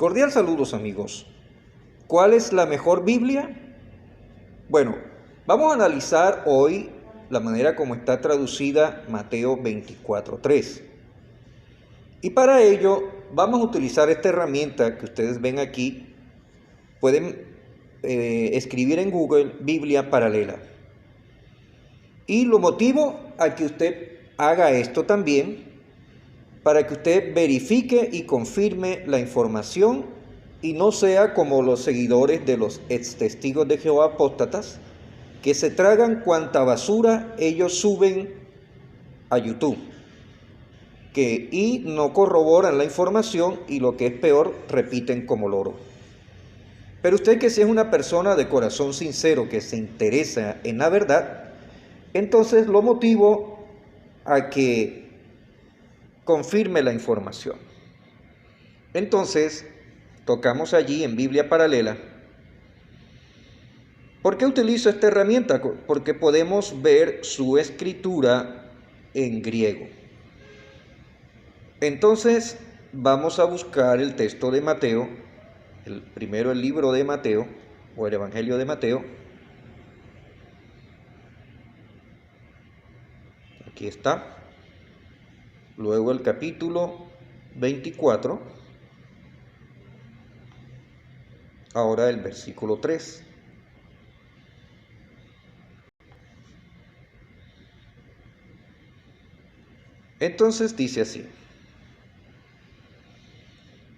Cordial saludos, amigos. ¿Cuál es la mejor Biblia? Bueno, vamos a analizar hoy la manera como está traducida Mateo 24:3. Y para ello vamos a utilizar esta herramienta que ustedes ven aquí. Pueden escribir en Google Biblia paralela. Y lo motivo a que usted haga esto también, para que usted verifique y confirme la información y no sea como los seguidores de los ex testigos de Jehová apóstatas, que se tragan cuanta basura ellos suben a YouTube, y no corroboran la información y, lo que es peor, repiten como loro. Pero usted, que si es una persona de corazón sincero que se interesa en la verdad, entonces lo motivo a que confirme la información. Entonces, tocamos allí en Biblia paralela. ¿Por qué utilizo esta herramienta? Porque podemos ver su escritura en griego. Entonces, vamos a buscar el texto de Mateo, primero el libro de Mateo, o el Evangelio de Mateo. Aquí está. Luego el capítulo 24. Ahora el versículo 3. Entonces dice así: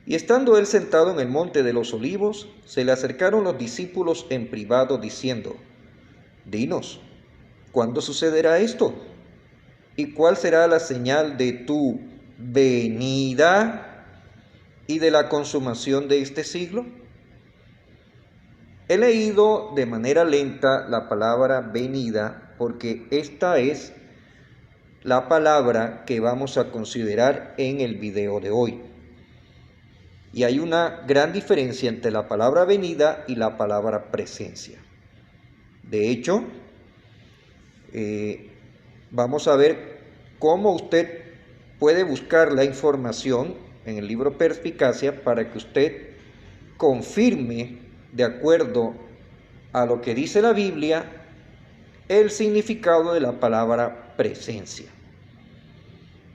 Y estando él sentado en el monte de los olivos, se le acercaron los discípulos en privado diciendo: Dinos, ¿cuándo sucederá esto? ¿Y cuál será la señal de tu venida y de la consumación de este siglo? He leído de manera lenta la palabra venida porque esta es la palabra que vamos a considerar en el video de hoy. Y hay una gran diferencia entre la palabra venida y la palabra presencia. De hecho, vamos a ver cómo usted puede buscar la información en el libro Perspicacia para que usted confirme, de acuerdo a lo que dice la Biblia, el significado de la palabra presencia.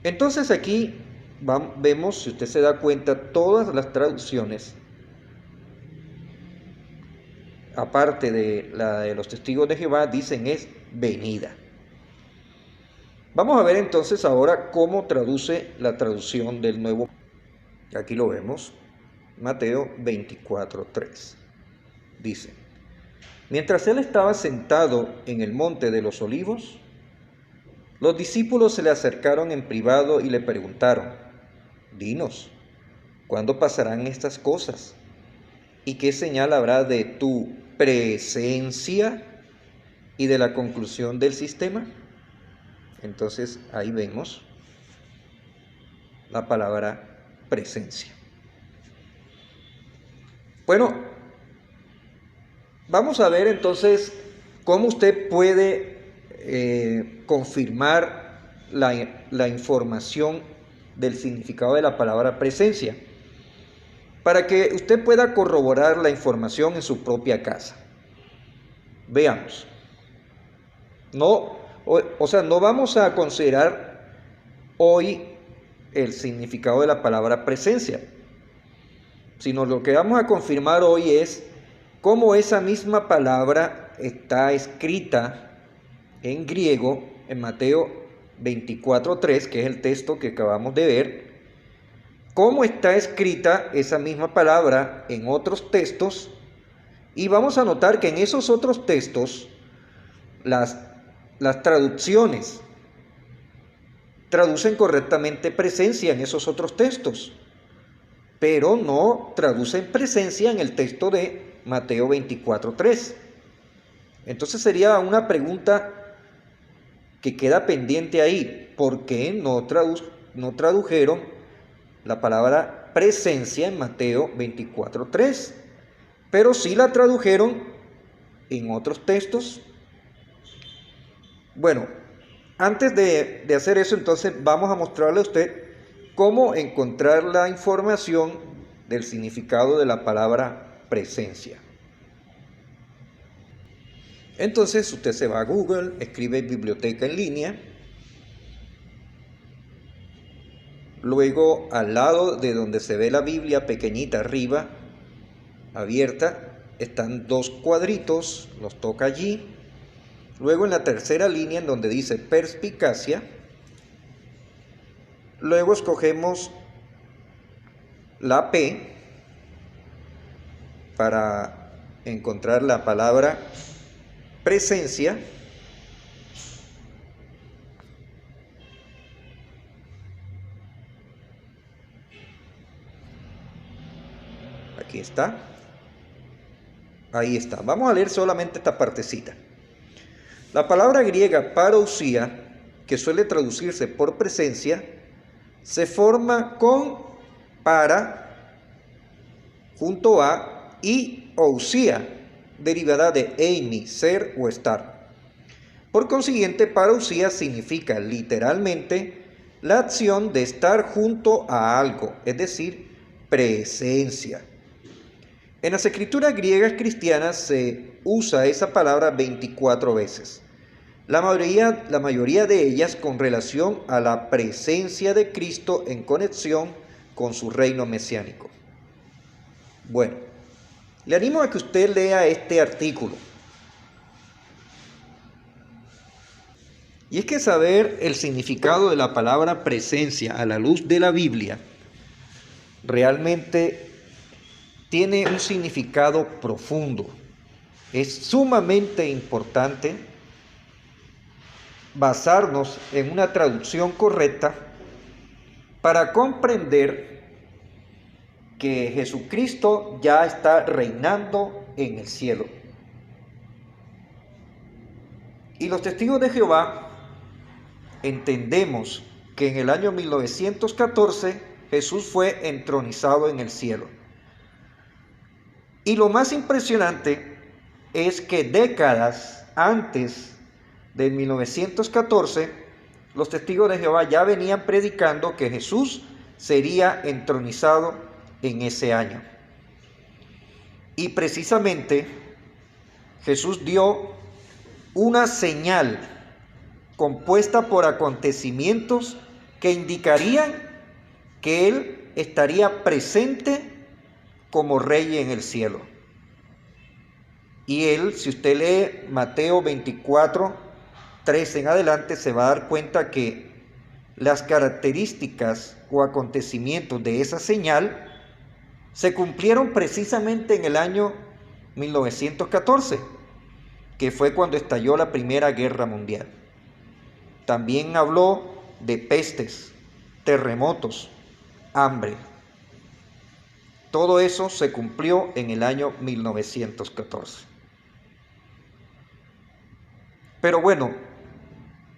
Entonces aquí vemos, si usted se da cuenta, todas las traducciones, aparte de la de los testigos de Jehová, dicen es venida. Vamos a ver entonces ahora cómo traduce la traducción del Nuevo. Aquí lo vemos, Mateo 24:3. Dice: Mientras él estaba sentado en el monte de los olivos, los discípulos se le acercaron en privado y le preguntaron: Dinos, ¿cuándo pasarán estas cosas? ¿Y qué señal habrá de tu presencia y de la conclusión del sistema? Entonces ahí vemos la palabra presencia. Bueno, vamos a ver entonces cómo usted puede confirmar la información del significado de la palabra presencia, para que usted pueda corroborar la información en su propia casa. Veamos. No vamos a considerar hoy el significado de la palabra presencia, sino lo que vamos a confirmar hoy es cómo esa misma palabra está escrita en griego en Mateo 24:3, que es el texto que acabamos de ver. Cómo está escrita esa misma palabra en otros textos, y vamos a notar que en esos otros textos las traducciones traducen correctamente presencia en esos otros textos, pero no traducen presencia en el texto de Mateo 24:3. Entonces sería una pregunta que queda pendiente ahí: ¿por qué no tradujeron la palabra presencia en Mateo 24:3? Pero sí la tradujeron en otros textos. Bueno, antes de hacer eso, entonces vamos a mostrarle a usted cómo encontrar la información del significado de la palabra presencia. Entonces usted se va a Google, escribe biblioteca en línea. Luego, al lado de donde se ve la Biblia pequeñita arriba, abierta, están dos cuadritos, los toca allí. Luego en la tercera línea, en donde dice perspicacia, luego escogemos la P para encontrar la palabra presencia. Aquí está. Ahí está. Vamos a leer solamente esta partecita. La palabra griega parousia, que suele traducirse por presencia, se forma con para, junto a, y ousia, derivada de eimi, ser o estar. Por consiguiente, parousia significa literalmente la acción de estar junto a algo, es decir, presencia. En las escrituras griegas cristianas se usa esa palabra 24 veces. La mayoría de ellas con relación a la presencia de Cristo en conexión con su reino mesiánico. Bueno, le animo a que usted lea este artículo. Y es que saber el significado de la palabra presencia a la luz de la Biblia realmente tiene un significado profundo. Es sumamente importante basarnos en una traducción correcta para comprender que Jesucristo ya está reinando en el cielo. Y los testigos de Jehová entendemos que en el año 1914 Jesús fue entronizado en el cielo. Y lo más impresionante es que décadas antes de 1914, los testigos de Jehová ya venían predicando que Jesús sería entronizado en ese año. Y precisamente Jesús dio una señal compuesta por acontecimientos que indicarían que Él estaría presente como rey en el cielo. Y Él, si usted lee Mateo 24, 13 en adelante, se va a dar cuenta que las características o acontecimientos de esa señal se cumplieron precisamente en el año 1914, que fue cuando estalló la Primera Guerra Mundial. También habló de pestes, terremotos, hambre. Todo eso se cumplió en el año 1914. Pero bueno,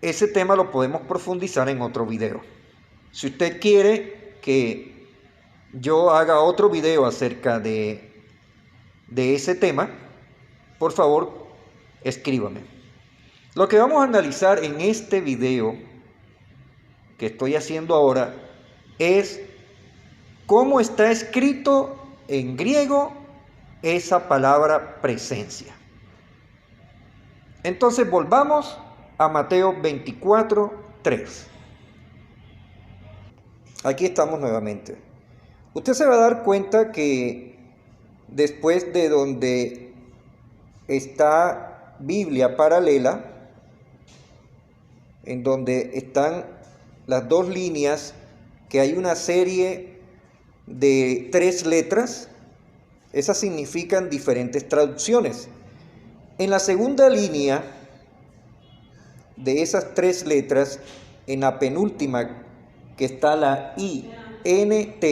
ese tema lo podemos profundizar en otro video. Si usted quiere que yo haga otro video acerca de ese tema, por favor, escríbame. Lo que vamos a analizar en este video que estoy haciendo ahora es cómo está escrito en griego esa palabra presencia. Entonces volvamos a Mateo 24, 3. Aquí estamos nuevamente. Usted se va a dar cuenta que después de donde está Biblia paralela, en donde están las dos líneas, que hay una serie de 3 letras, esas significan diferentes traducciones. En la segunda línea de esas 3 letras, en la penúltima, que está la INT,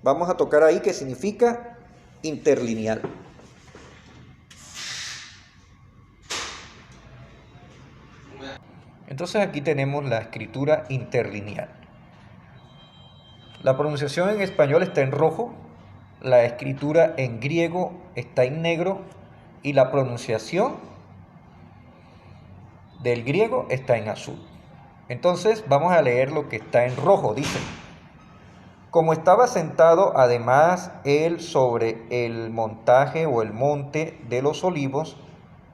vamos a tocar ahí, que significa interlineal. Entonces aquí tenemos la escritura interlineal. La pronunciación en español está en rojo, la escritura en griego está en negro y la pronunciación del griego está en azul. Entonces vamos a leer lo que está en rojo. Dice: Como estaba sentado además él sobre el montaje o el monte de los olivos,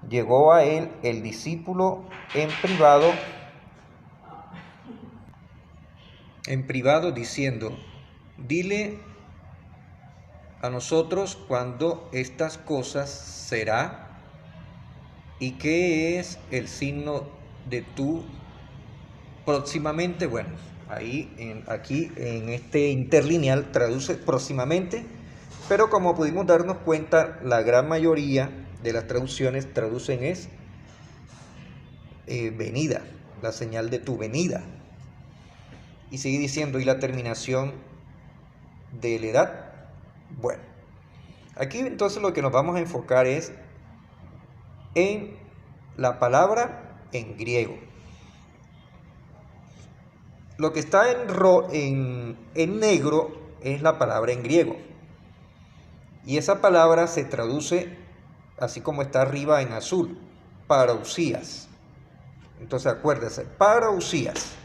llegó a él el discípulo en privado diciendo, dile a nosotros cuándo estas cosas será y qué es el signo de tu próximamente. Bueno, aquí en este interlineal traduce próximamente, pero como pudimos darnos cuenta, la gran mayoría de las traducciones traducen es venida, la señal de tu venida. Y sigue diciendo, y la terminación de la edad. Bueno, aquí entonces lo que nos vamos a enfocar es en la palabra en griego. Lo que está en negro es la palabra en griego. Y esa palabra se traduce así como está arriba en azul, parousias. Entonces acuérdense, parousias.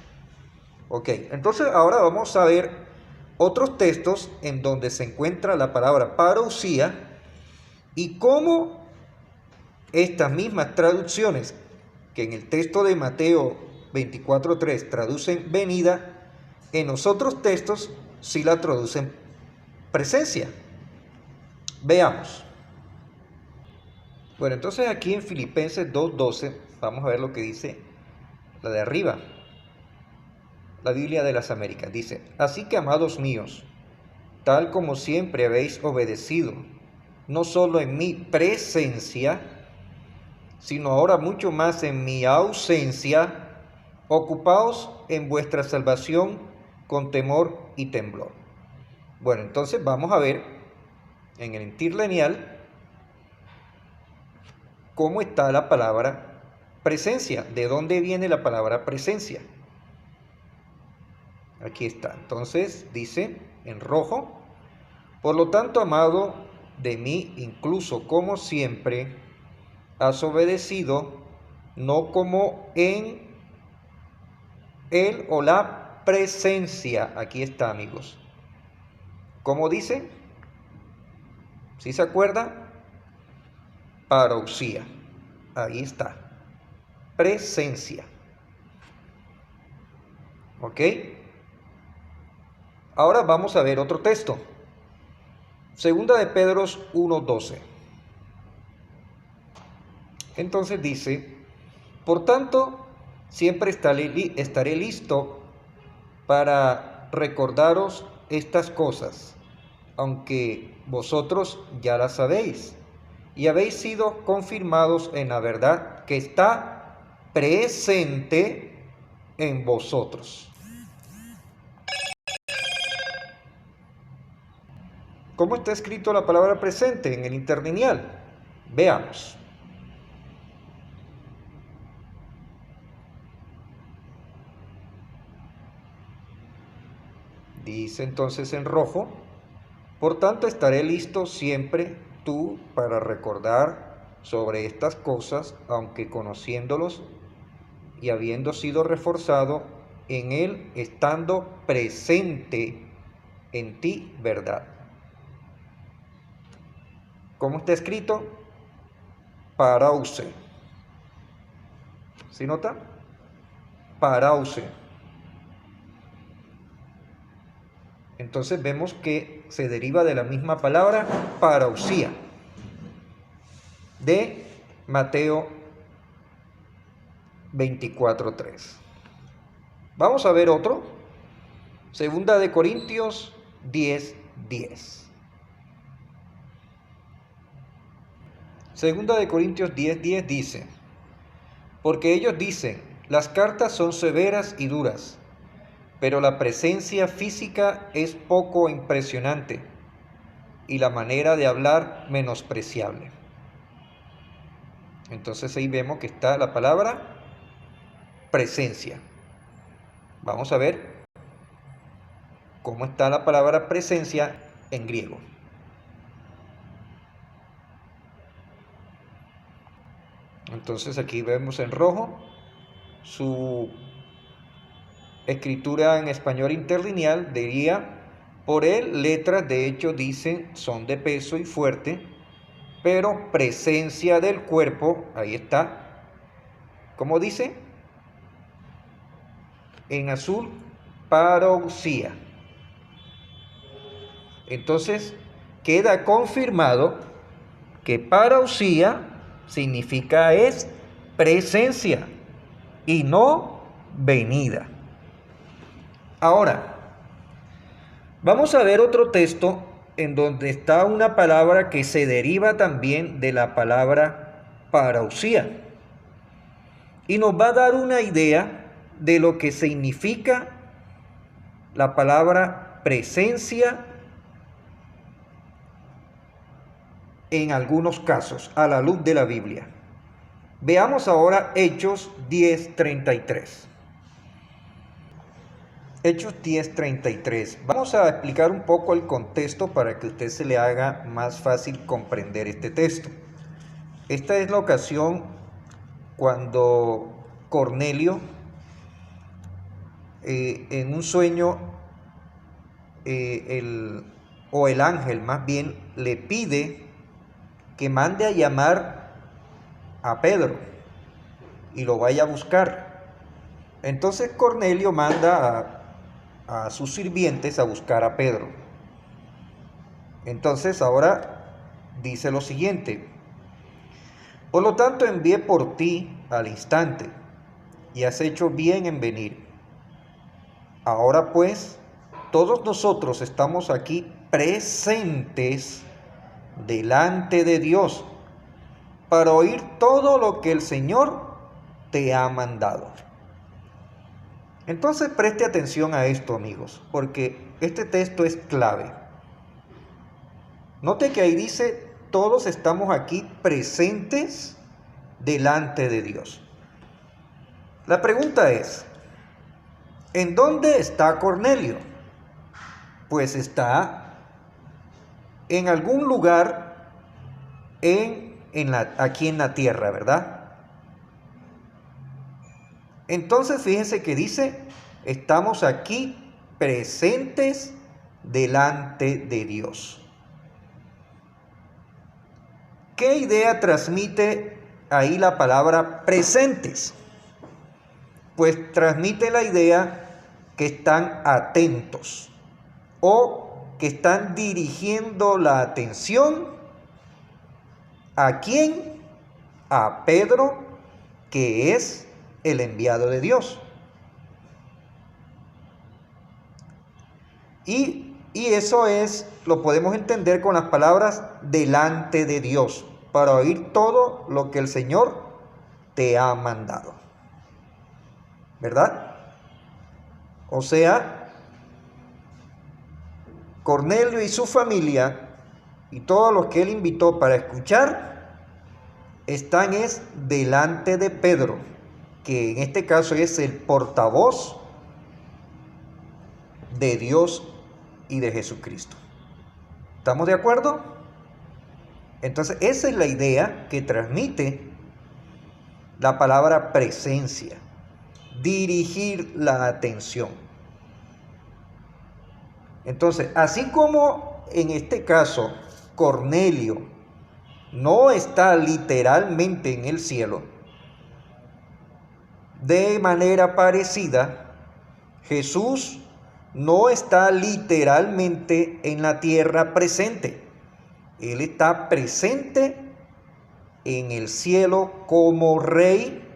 Ok, entonces ahora vamos a ver otros textos en donde se encuentra la palabra parousía y cómo estas mismas traducciones que en el texto de Mateo 24:3 traducen venida, en los otros textos sí la traducen presencia. Veamos. Bueno, entonces aquí en Filipenses 2:12 vamos a ver lo que dice la de arriba. La Biblia de las Américas dice, así que amados míos, tal como siempre habéis obedecido, no solo en mi presencia, sino ahora mucho más en mi ausencia, ocupaos en vuestra salvación con temor y temblor. Bueno, entonces vamos a ver en el interlineal cómo está la palabra presencia, de dónde viene la palabra presencia. Aquí está. Entonces dice en rojo, por lo tanto, amado de mí, incluso como siempre, has obedecido, no como en él o la presencia. Aquí está, amigos. ¿Cómo dice? ¿Sí se acuerda? Parousia. Ahí está. Presencia. ¿Ok? Ahora vamos a ver otro texto. Segunda de Pedro 1:12. Entonces dice, por tanto, siempre estaré listo para recordaros estas cosas, aunque vosotros ya las sabéis y habéis sido confirmados en la verdad que está presente en vosotros. ¿Cómo está escrito la palabra presente en el interlineal? Veamos. Dice entonces en rojo, por tanto estaré listo siempre tú para recordar sobre estas cosas, aunque conociéndolos y habiendo sido reforzado en él, estando presente en ti verdad. ¿Cómo está escrito? Parause. ¿Sí nota? Parause. Entonces vemos que se deriva de la misma palabra parausía de Mateo 24:3. Vamos a ver otro. Segunda de Corintios 10:10. Segunda de Corintios 10:10 dice, porque ellos dicen, las cartas son severas y duras, pero la presencia física es poco impresionante y la manera de hablar menospreciable. Entonces ahí vemos que está la palabra presencia. Vamos a ver cómo está la palabra presencia en griego. Entonces aquí vemos en rojo su escritura en español interlineal, diría Por él, letras de hecho dicen son de peso y fuerte, pero presencia del cuerpo, ahí está, ¿cómo dice? En azul, parousia. Entonces, queda confirmado que parousia significa es presencia y no venida. Ahora, vamos a ver otro texto en donde está una palabra que se deriva también de la palabra parousia y nos va a dar una idea de lo que significa la palabra presencia en algunos casos a la luz de la Biblia. Veamos ahora Hechos 10:33. Hechos 10:33. Vamos a explicar un poco el contexto para que a usted se le haga más fácil comprender este texto. Esta es la ocasión cuando Cornelio, en un sueño, el ángel más bien, le pide que mande a llamar a Pedro y lo vaya a buscar. Entonces Cornelio manda a sus sirvientes a buscar a Pedro. Entonces ahora dice lo siguiente: por lo tanto envié por ti al instante, y has hecho bien en venir. Ahora pues, todos nosotros estamos aquí presentes delante de Dios para oír todo lo que el Señor te ha mandado. Entonces preste atención a esto, amigos, porque este texto es clave. Note que ahí dice, todos estamos aquí presentes delante de Dios. La pregunta es, ¿en dónde está Cornelio? Pues está en algún lugar aquí en la tierra, ¿verdad? Entonces fíjense que dice, estamos aquí presentes delante de Dios. ¿Qué idea transmite ahí la palabra presentes? Pues transmite la idea que están atentos o que están dirigiendo la atención ¿a quién? A Pedro, que es el enviado de Dios. Y eso lo podemos entender con las palabras delante de Dios, para oír todo lo que el Señor te ha mandado. ¿Verdad? O sea, Cornelio y su familia y todos los que él invitó para escuchar están delante de Pedro, que en este caso es el portavoz de Dios y de Jesucristo. ¿Estamos de acuerdo? Entonces esa es la idea que transmite la palabra presencia, dirigir la atención. Entonces, así como en este caso Cornelio no está literalmente en el cielo, de manera parecida, Jesús no está literalmente en la tierra presente. Él está presente en el cielo como rey,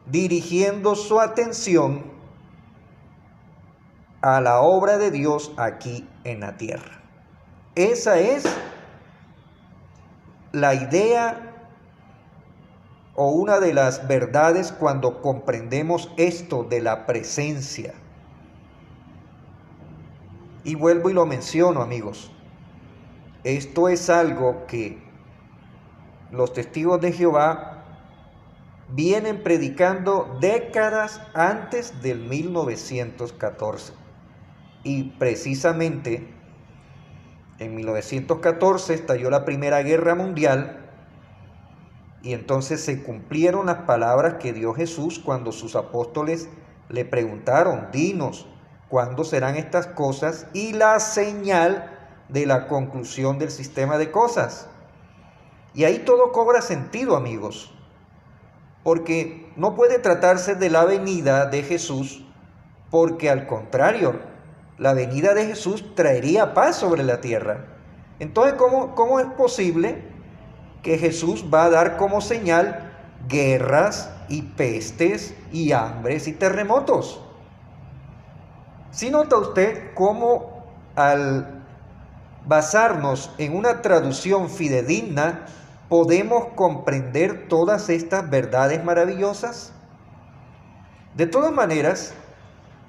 dirigiendo su atención a la obra de Dios aquí en la tierra. Esa es la idea o una de las verdades cuando comprendemos esto de la presencia. Y vuelvo y lo menciono, amigos. Esto es algo que los testigos de Jehová vienen predicando décadas antes del 1914. Y precisamente en 1914 estalló la Primera Guerra Mundial y entonces se cumplieron las palabras que dio Jesús cuando sus apóstoles le preguntaron, dinos, cuándo serán estas cosas y la señal de la conclusión del sistema de cosas. Y ahí todo cobra sentido, amigos, porque no puede tratarse de la venida de Jesús, porque al contrario, la venida de Jesús traería paz sobre la tierra. Entonces, ¿cómo es posible que Jesús va a dar como señal guerras y pestes y hambres y terremotos? ¿Sí nota usted cómo al basarnos en una traducción fidedigna podemos comprender todas estas verdades maravillosas? De todas maneras,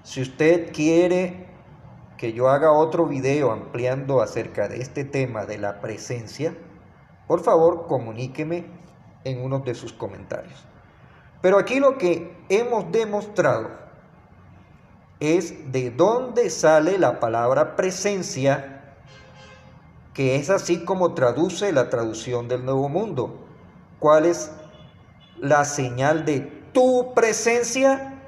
si usted quiere que yo haga otro video ampliando acerca de este tema de la presencia, por favor comuníqueme en uno de sus comentarios. Pero aquí lo que hemos demostrado es de dónde sale la palabra presencia, que es así como traduce la traducción del Nuevo Mundo. ¿Cuál es la señal de tu presencia?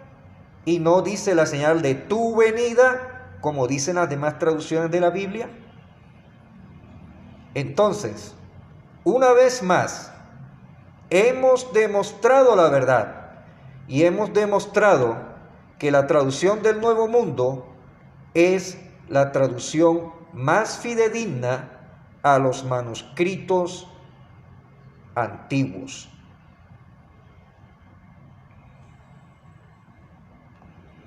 Y no dice la señal de tu venida, como dicen las demás traducciones de la Biblia. Entonces, una vez más, hemos demostrado la verdad y hemos demostrado que la traducción del Nuevo Mundo es la traducción más fidedigna a los manuscritos antiguos.